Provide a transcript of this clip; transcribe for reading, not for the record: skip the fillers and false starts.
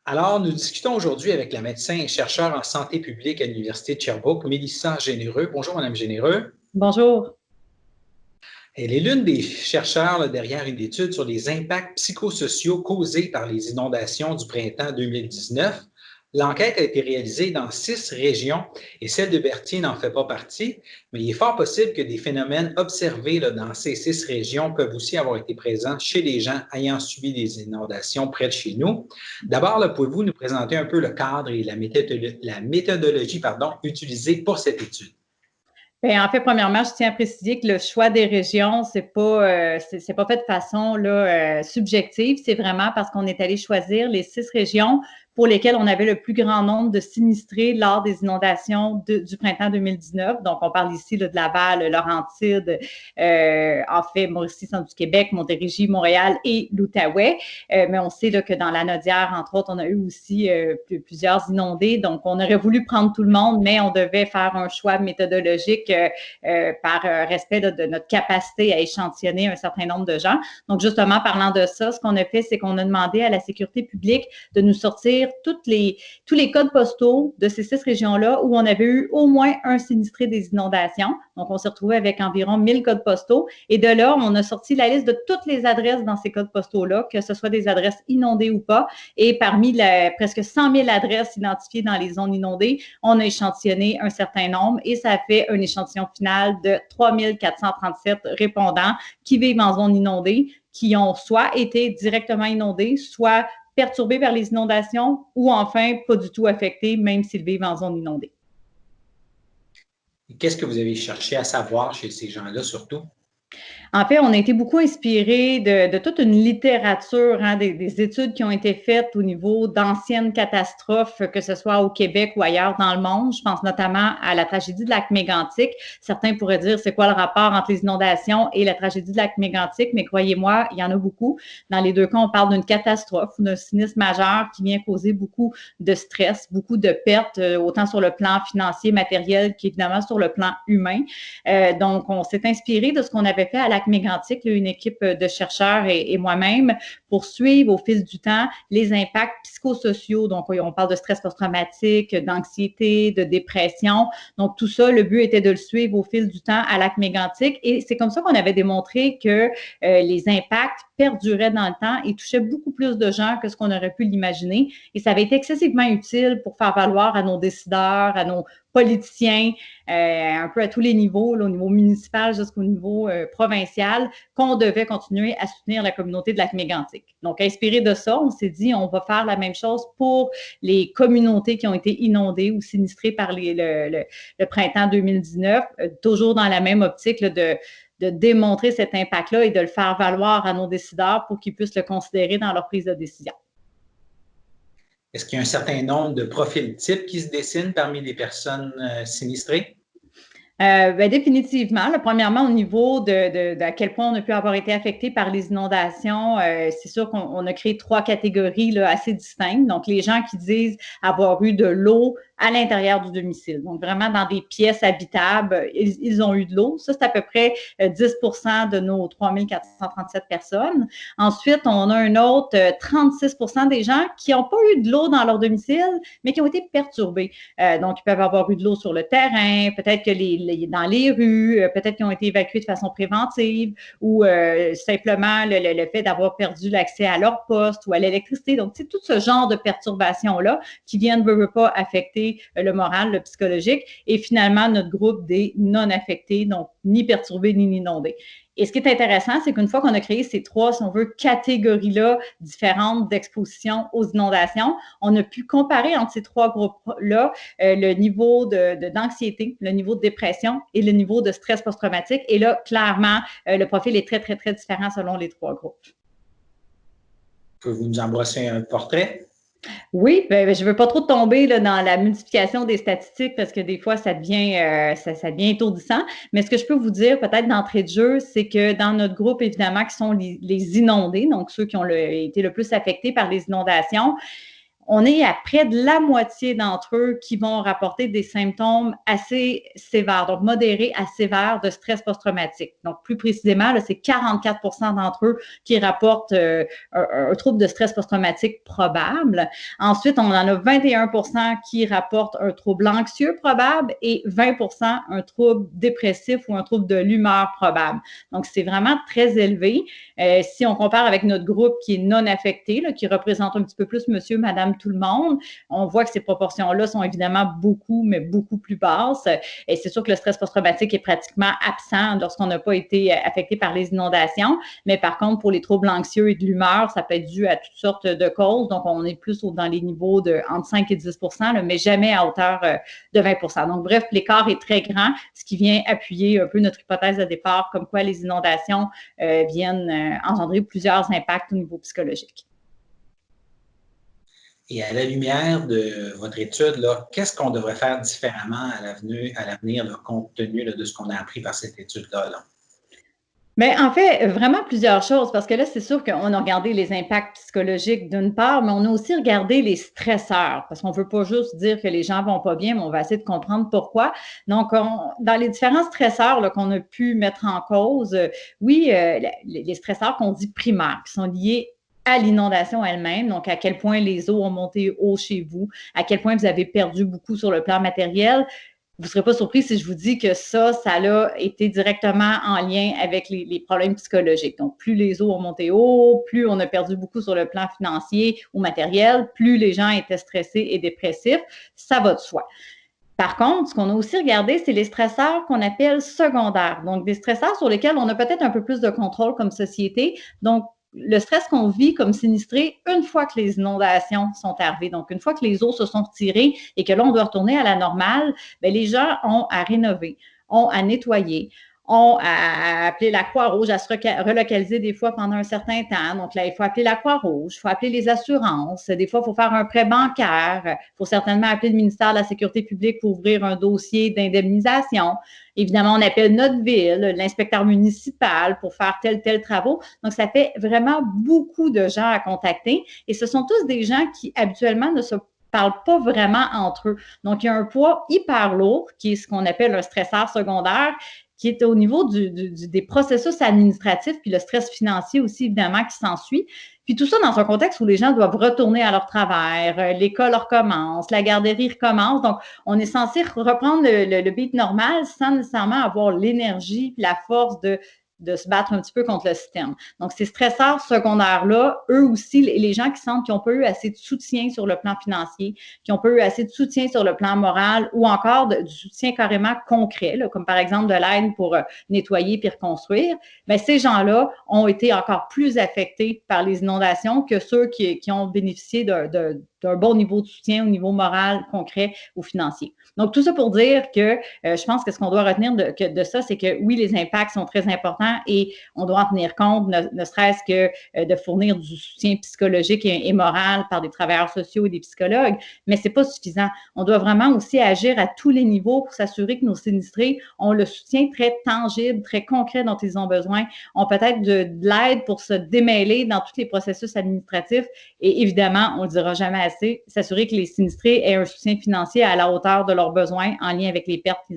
Alors, nous discutons aujourd'hui avec la médecin et chercheure en santé publique à l'Université de Sherbrooke, Mélissa Généreux. Bonjour, Madame Généreux. Bonjour. Elle est l'une des chercheurs derrière une étude sur les impacts psychosociaux causés par les inondations du printemps 2019. L'enquête a été réalisée dans 6 régions et celle de Berthier n'en fait pas partie, mais il est fort possible que des phénomènes observés dans ces 6 régions peuvent aussi avoir été présents chez les gens ayant subi des inondations près de chez nous. D'abord, pouvez-vous nous présenter un peu le cadre et la méthodologie utilisée pour cette étude? Bien, en fait, premièrement, je tiens à préciser que le choix des régions, c'est pas fait de façon subjective. C'est vraiment parce qu'on est allé choisir les 6 régions pour lesquelles on avait le plus grand nombre de sinistrés lors des inondations du printemps 2019. Donc, on parle ici de Laval, Laurentides, en fait, Mauricie-Centre-du-Québec, Montérégie, Montréal et l'Outaouais. Mais on sait que dans la Nodière, entre autres, on a eu aussi plusieurs inondés. Donc, on aurait voulu prendre tout le monde, mais on devait faire un choix méthodologique par respect de notre capacité à échantillonner un certain nombre de gens. Donc, justement, parlant de ça, ce qu'on a fait, c'est qu'on a demandé à la sécurité publique de nous sortir tous les codes postaux de ces 6 régions-là où on avait eu au moins un sinistré des inondations. Donc, on s'est retrouvé avec environ 1000 codes postaux. Et de là, on a sorti la liste de toutes les adresses dans ces codes postaux-là, que ce soit des adresses inondées ou pas. Et parmi presque 100 000 adresses identifiées dans les zones inondées, on a échantillonné un certain nombre et ça a fait un échantillon final de 3437 répondants qui vivent en zone inondée, qui ont soit été directement inondés, soit perturbés par les inondations ou enfin pas du tout affectés, même s'ils vivent en zone inondée. Qu'est-ce que vous avez cherché à savoir chez ces gens-là surtout? En fait, on a été beaucoup inspiré de toute une littérature, des études qui ont été faites au niveau d'anciennes catastrophes, que ce soit au Québec ou ailleurs dans le monde. Je pense notamment à la tragédie de lac Mégantic. Certains pourraient dire, c'est quoi le rapport entre les inondations et la tragédie de lac Mégantic? Mais croyez-moi, il y en a beaucoup. Dans les deux cas, on parle d'une catastrophe ou d'un sinistre majeur qui vient causer beaucoup de stress, beaucoup de pertes, autant sur le plan financier, matériel qu'évidemment sur le plan humain. Donc, on s'est inspiré de ce qu'on avait fait à lac Mégantic, une équipe de chercheurs et moi-même, pour suivre au fil du temps les impacts psychosociaux. Donc, on parle de stress post-traumatique, d'anxiété, de dépression. Donc, tout ça, le but était de le suivre au fil du temps à lac Mégantic. Et c'est comme ça qu'on avait démontré que les impacts perduraient dans le temps et touchaient beaucoup plus de gens que ce qu'on aurait pu l'imaginer. Et ça avait été excessivement utile pour faire valoir à nos décideurs, à nos politiciens, un peu à tous les niveaux, au niveau municipal jusqu'au niveau provincial, qu'on devait continuer à soutenir la communauté de lac Mégantic. Donc, inspiré de ça, on s'est dit, on va faire la même chose pour les communautés qui ont été inondées ou sinistrées par le printemps 2019, toujours dans la même optique de démontrer cet impact-là et de le faire valoir à nos décideurs pour qu'ils puissent le considérer dans leur prise de décision. Est-ce qu'il y a un certain nombre de profils types qui se dessinent parmi les personnes sinistrées? Définitivement. Là, premièrement, au niveau à quel point on a pu avoir été affecté par les inondations, c'est sûr qu'on a créé 3 catégories là, assez distinctes. Donc, les gens qui disent avoir eu de l'eau à l'intérieur du domicile. Donc, vraiment dans des pièces habitables, ils ont eu de l'eau. Ça, c'est à peu près 10 de nos 3437 personnes. Ensuite, on a un autre 36 des gens qui n'ont pas eu de l'eau dans leur domicile, mais qui ont été perturbés. Donc, ils peuvent avoir eu de l'eau sur le terrain, peut-être que dans les rues, peut-être qu'ils ont été évacués de façon préventive ou simplement le fait d'avoir perdu l'accès à leur poste ou à l'électricité. Donc, c'est tout ce genre de perturbations-là qui viennent, veut pas, affecter le moral, le psychologique. Et finalement, notre groupe des non-affectés, donc ni perturbés ni inondés. Et ce qui est intéressant, c'est qu'une fois qu'on a créé ces 3, si on veut, catégories-là différentes d'exposition aux inondations, on a pu comparer entre ces 3 groupes-là le niveau d'anxiété, le niveau de dépression et le niveau de stress post-traumatique. Et là, clairement, le profil est très, très, très différent selon les 3 groupes. Pouvez-vous nous en brosser un portrait? Oui, je ne veux pas trop tomber là, dans la multiplication des statistiques parce que des fois, ça devient étourdissant. Mais ce que je peux vous dire peut-être d'entrée de jeu, c'est que dans notre groupe, évidemment, qui sont les inondés, donc ceux qui ont été le plus affectés par les inondations, on est à près de la moitié d'entre eux qui vont rapporter des symptômes assez sévères, donc modérés à sévères de stress post-traumatique. Donc, plus précisément, c'est 44 d'entre eux qui rapportent un trouble de stress post-traumatique probable. Ensuite, on en a 21 qui rapportent un trouble anxieux probable et 20 un trouble dépressif ou un trouble de l'humeur probable. Donc, c'est vraiment très élevé. Si on compare avec notre groupe qui est non affecté, là, qui représente un petit peu plus monsieur, madame, tout le monde, on voit que ces proportions-là sont évidemment beaucoup, mais beaucoup plus basses. Et c'est sûr que le stress post-traumatique est pratiquement absent lorsqu'on n'a pas été affecté par les inondations. Mais par contre, pour les troubles anxieux et de l'humeur, ça peut être dû à toutes sortes de causes. Donc, on est plus dans les niveaux de entre 5 et 10 là, mais jamais à hauteur de 20 Donc, bref, l'écart est très grand, ce qui vient appuyer un peu notre hypothèse de départ, comme quoi les inondations viennent engendrer plusieurs impacts au niveau psychologique. Et à la lumière de votre étude, qu'est-ce qu'on devrait faire différemment à l'avenir, compte tenu de ce qu'on a appris par cette étude-là? Bien, en fait, vraiment plusieurs choses, parce que là, c'est sûr qu'on a regardé les impacts psychologiques d'une part, mais on a aussi regardé les stresseurs, parce qu'on ne veut pas juste dire que les gens ne vont pas bien, mais on va essayer de comprendre pourquoi. Donc, dans les différents stresseurs qu'on a pu mettre en cause, oui, les stresseurs qu'on dit primaires, qui sont liés à l'inondation elle-même, donc à quel point les eaux ont monté haut chez vous, à quel point vous avez perdu beaucoup sur le plan matériel. Vous ne serez pas surpris si je vous dis que ça a été directement en lien avec les problèmes psychologiques. Donc, plus les eaux ont monté haut, plus on a perdu beaucoup sur le plan financier ou matériel, plus les gens étaient stressés et dépressifs, ça va de soi. Par contre, ce qu'on a aussi regardé, c'est les stresseurs qu'on appelle secondaires. Donc, des stresseurs sur lesquels on a peut-être un peu plus de contrôle comme société. Donc, le stress qu'on vit comme sinistré une fois que les inondations sont arrivées. Donc, une fois que les eaux se sont retirées et que là, on doit retourner à la normale, bien, les gens ont à rénover, ont à nettoyer, ont à appeler la Croix-Rouge, à se relocaliser des fois pendant un certain temps. Donc là, il faut appeler la Croix-Rouge, il faut appeler les assurances. Des fois, il faut faire un prêt bancaire. Il faut certainement appeler le ministère de la Sécurité publique pour ouvrir un dossier d'indemnisation. Évidemment, on appelle notre ville, l'inspecteur municipal pour faire tel travaux. Donc, ça fait vraiment beaucoup de gens à contacter. Et ce sont tous des gens qui, habituellement, ne se parlent pas vraiment entre eux. Donc, il y a un poids hyper lourd, qui est ce qu'on appelle un stresseur secondaire, qui est au niveau des processus administratifs, puis le stress financier aussi, évidemment, qui s'ensuit. Puis tout ça dans un contexte où les gens doivent retourner à leur travail, l'école recommence, la garderie recommence. Donc, on est censé reprendre le beat normal sans nécessairement avoir l'énergie puis la force de se battre un petit peu contre le système. Donc, ces stresseurs secondaires-là, eux aussi, les gens qui sentent qu'ils n'ont pas eu assez de soutien sur le plan financier, qui n'ont pas eu assez de soutien sur le plan moral ou encore du soutien carrément concret, là, comme par exemple de l'aide pour nettoyer puis reconstruire, bien, ces gens-là ont été encore plus affectés par les inondations que ceux qui ont bénéficié d'un bon niveau de soutien au niveau moral, concret ou financier. Donc, tout ça pour dire que je pense que ce qu'on doit retenir de ça, c'est que oui, les impacts sont très importants et on doit en tenir compte, ne serait-ce que de fournir du soutien psychologique et moral par des travailleurs sociaux et des psychologues, mais c'est pas suffisant. On doit vraiment aussi agir à tous les niveaux pour s'assurer que nos sinistrés ont le soutien très tangible, très concret dont ils ont besoin, ont peut-être de l'aide pour se démêler dans tous les processus administratifs et évidemment, on ne le dira jamais assez, s'assurer que les sinistrés aient un soutien financier à la hauteur de leurs besoins en lien avec les pertes qu'ils